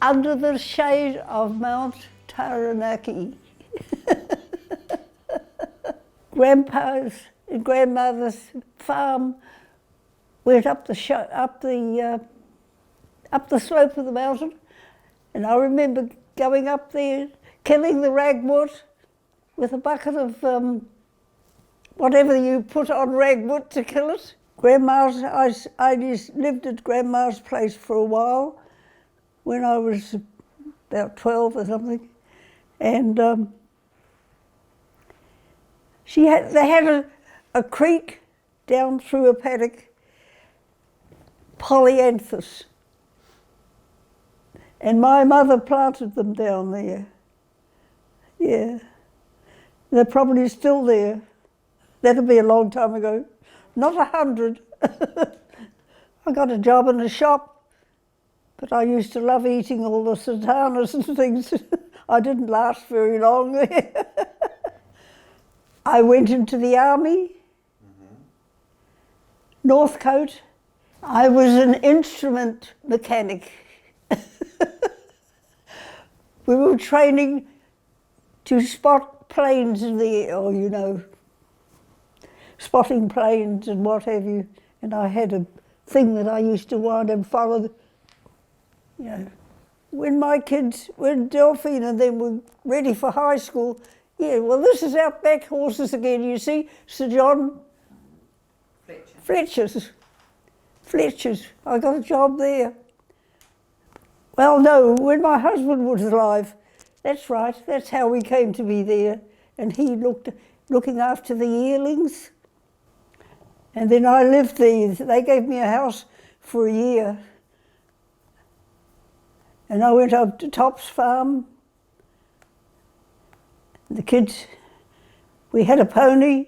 under the shade of Mount Taranaki. Grandpa's and grandmother's farm went up the slope of the mountain, and I remember going up there, killing the ragwort with a bucket of whatever you put on ragwort to kill it. I lived at Grandma's place for a while when I was about 12 or something, and they had a creek down through a paddock, polyanthus, and my mother planted them down there. Yeah, they're probably still there. That'll be a long time ago. Not 100. I got a job in a shop, but I used to love eating all the sultanas and things. I didn't last very long there. I went into the army, Northcote. I was an instrument mechanic. We were training to spot planes in the air, or you know, spotting planes and what have you. And I had a thing that I used to wind and follow. You know, when Delphine and them were ready for high school, yeah, well, this is Outback Horses again, you see, Sir John Fletcher's. I got a job there. Well, no, when my husband was alive, that's right, that's how we came to be there. And he looking after the yearlings. And then I lived there. They gave me a house for a year. And I went up to Top's farm. The kids, we had a pony.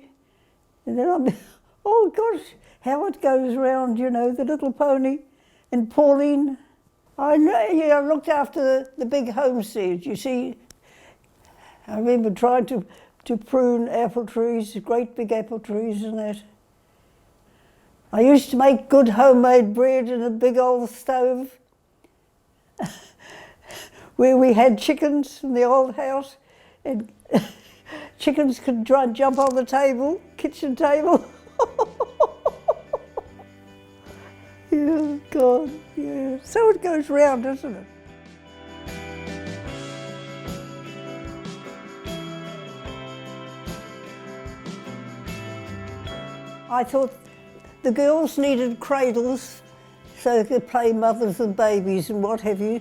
And then oh gosh, how it goes round, you know, the little pony. And Pauline, I looked after the big homestead, you see. I remember trying to prune apple trees, great big apple trees and that. I used to make good homemade bread in a big old stove where we had chickens in the old house, and chickens could try and jump on the table, kitchen table. Yeah, God, yeah. So it goes round, doesn't it? I thought the girls needed cradles so they could play mothers and babies and what have you.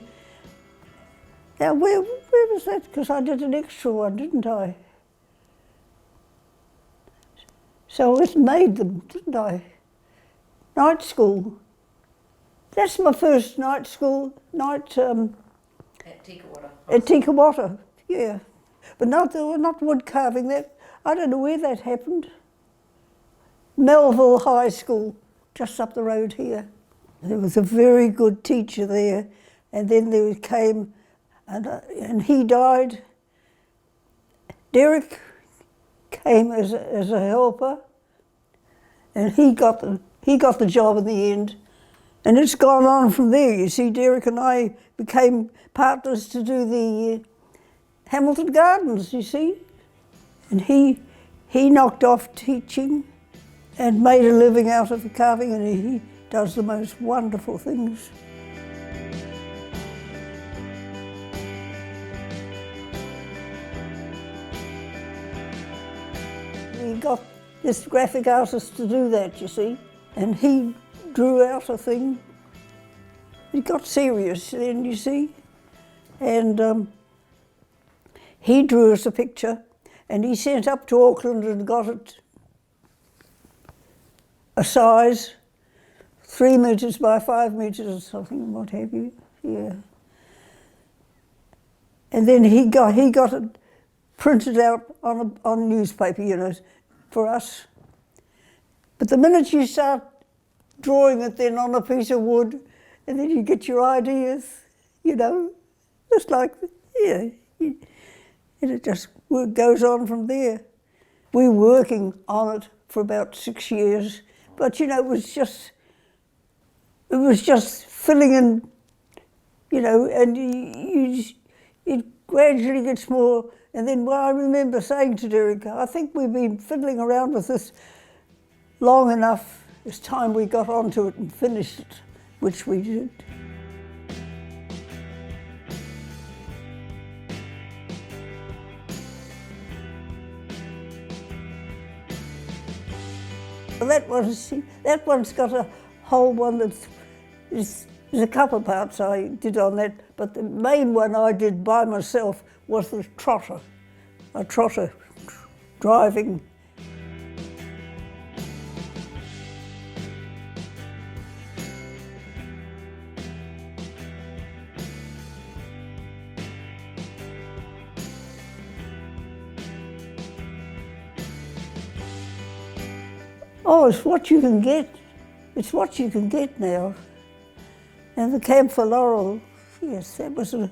Now, where was that? Because I did an extra one, didn't I? So it made them, didn't I? Night school. That's my first night school, at Tikawata. At Tikawata, yeah. But not wood carving. That I don't know where that happened. Melville High School, just up the road here. There was a very good teacher there, and then there came, and he died. Derek came as a helper, and he got the job in the end, and it's gone on from there. You see, Derek and I became partners to do the Hamilton Gardens. You see, and he knocked off teaching and made a living out of the carving, and he does the most wonderful things. We got this graphic artist to do that, you see, and he drew out a thing. It got serious then, you see, and he drew us a picture, and he sent up to Auckland and got it a size, 3 metres by 5 metres or something, what have you, yeah. And then he got it printed out on newspaper, you know, for us. But the minute you start drawing it then on a piece of wood, and then you get your ideas, you know, it's like, yeah, and it just goes on from there. We were working on it for about 6 years. But you know, it was just filling in you know, and it gradually gets more. And then I remember saying to Derek, I think we've been fiddling around with this long enough. It's time we got onto it and finished it, which we did. That one's got a whole one there's a couple of parts I did on that, but the main one I did by myself was the trotter, a trotter driving. Oh, it's what you can get. It's what you can get now. And the camphor laurel, yes, that was a...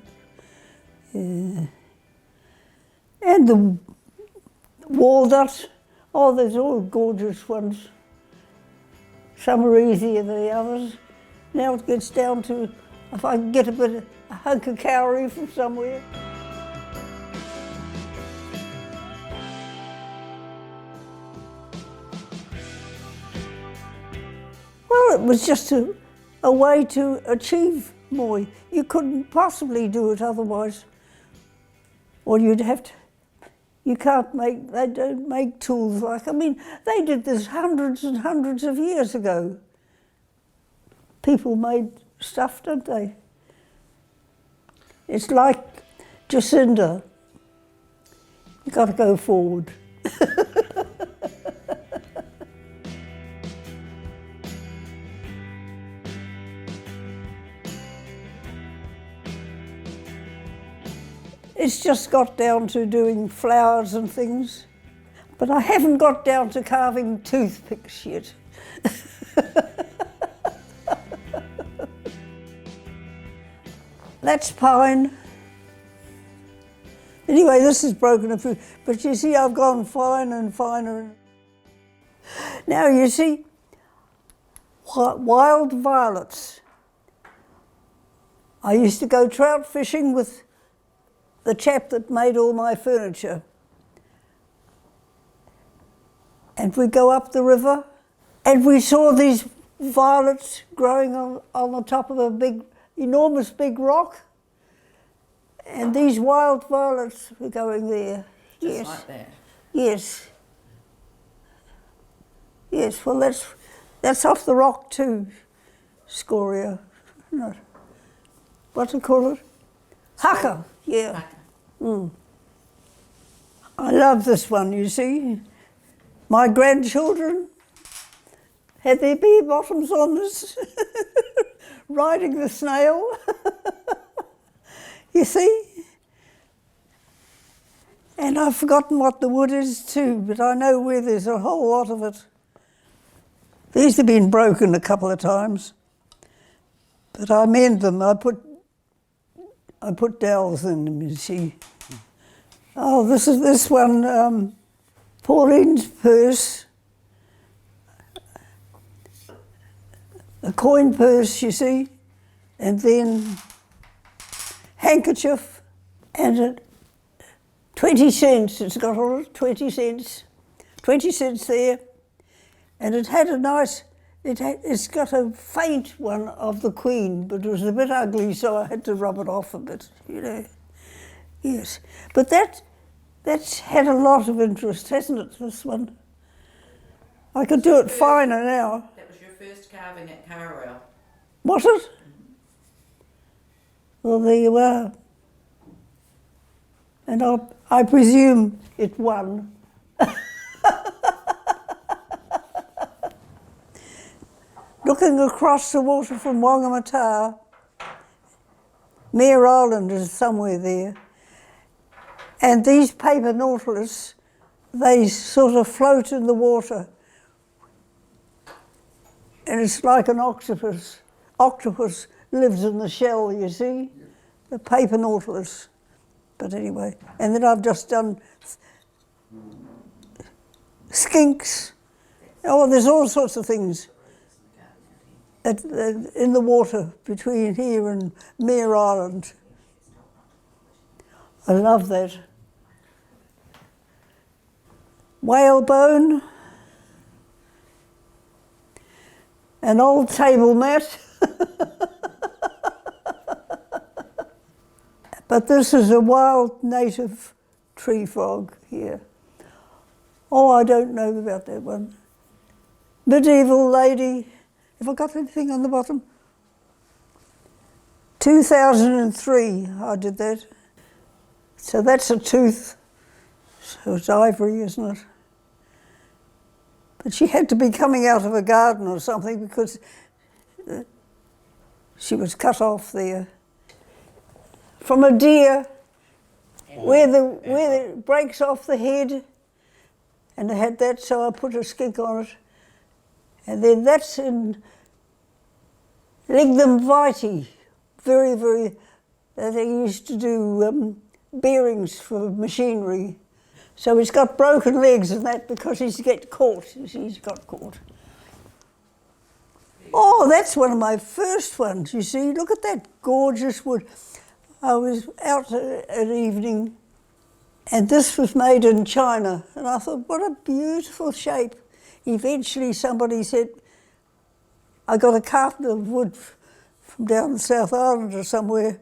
and the walnut, oh, there's all gorgeous ones. Some are easier than the others. Now it gets down to if I can get a hunk of cowrie from somewhere. Well, it was just a way to achieve more. You couldn't possibly do it otherwise. Or you'd have to, they don't make tools like, I mean, they did this hundreds and hundreds of years ago. People made stuff, don't they? It's like Jacinda. You've got to go forward. It's just got down to doing flowers and things, but I haven't got down to carving toothpicks yet. That's pine. Anyway, this is broken a few, but you see I've gone finer and finer. Now you see, wild violets. I used to go trout fishing with the chap that made all my furniture. And we go up the river and we saw these violets growing on the top of a enormous big rock. And these wild violets were going there. Just yes. like that. Yes. Yes, well that's off the rock too, scoria. No. What do you call it? Haka, yeah. Haka. Mm. I love this one, you see. My grandchildren had their bare bottoms on this, riding the snail. You see? And I've forgotten what the wood is too, but I know where there's a whole lot of it. These have been broken a couple of times, but I mend them. I put dowels in them, you see. Oh, this one, Pauline's purse. A coin purse, you see, and then handkerchief, and 20 cents, it's got on it, 20 cents. 20 cents there, and it had a nice, it's got a faint one of the Queen, but it was a bit ugly, so I had to rub it off a bit, you know. Yes, but that's had a lot of interest, hasn't it, this one? I could do it finer now. That was your first carving at Carwell. Was it? Mm-hmm. Well, there you are. And I presume it won. Looking across the water from Whangamata, Mare Island is somewhere there. And these paper nautilus, they sort of float in the water. And it's like an octopus. Octopus lives in the shell, you see, the paper nautilus. But anyway, and then I've just done skinks. Oh, there's all sorts of things. in the water between here and Mere Island. I love that. Whalebone, an old table mat. But this is a wild native tree frog here. Oh, I don't know about that one. Medieval lady. Have I got anything on the bottom? 2003 I did that. So that's a tooth. So it's ivory, isn't it? But she had to be coming out of a garden or something because she was cut off there. From a deer, where it breaks off the head, and I had that, so I put a skink on it. And then that's in Lignum vitae, very, they used to do bearings for machinery. So he's got broken legs and that because he's got caught. He's got caught. Oh, that's one of my first ones, you see. Look at that gorgeous wood. I was out at evening and this was made in China. And I thought, what a beautiful shape. Eventually somebody said, I got a carton of wood from down the South Island or somewhere.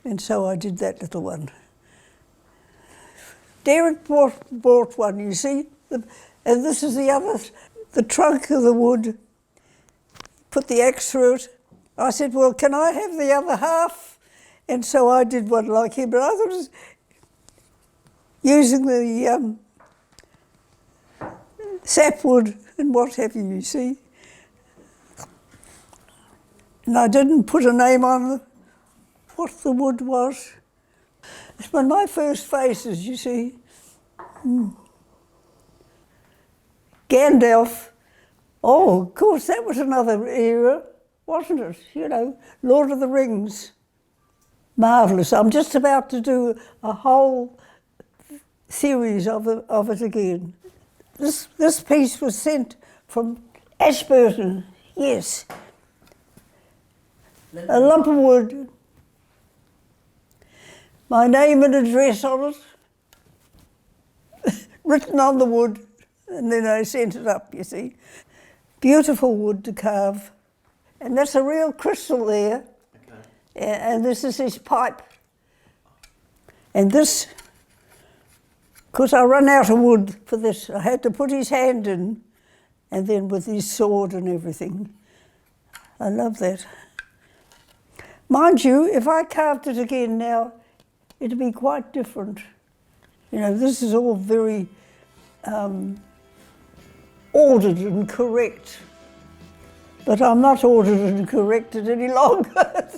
And so I did that little one. Derek bought one, you see, and this is the other, the trunk of the wood, put the axe through it. I said, well, can I have the other half? And so I did one like him, but I thought it was using the sapwood and what have you see. And I didn't put a name on what the wood was. It's one of my first faces, you see. Gandalf. Oh, of course, that was another era, wasn't it? You know, Lord of the Rings. Marvellous. I'm just about to do a whole series of it again. This piece was sent from Ashburton, yes. A lump of wood. My name and address on it, written on the wood, and then I sent it up, you see. Beautiful wood to carve. And that's a real crystal there. Okay. And this is his pipe. And this, because I run out of wood for this, I had to put his hand in, and then with his sword and everything. I love that. Mind you, if I carved it again now, it'd be quite different. You know, this is all very ordered and correct. But I'm not ordered and corrected any longer.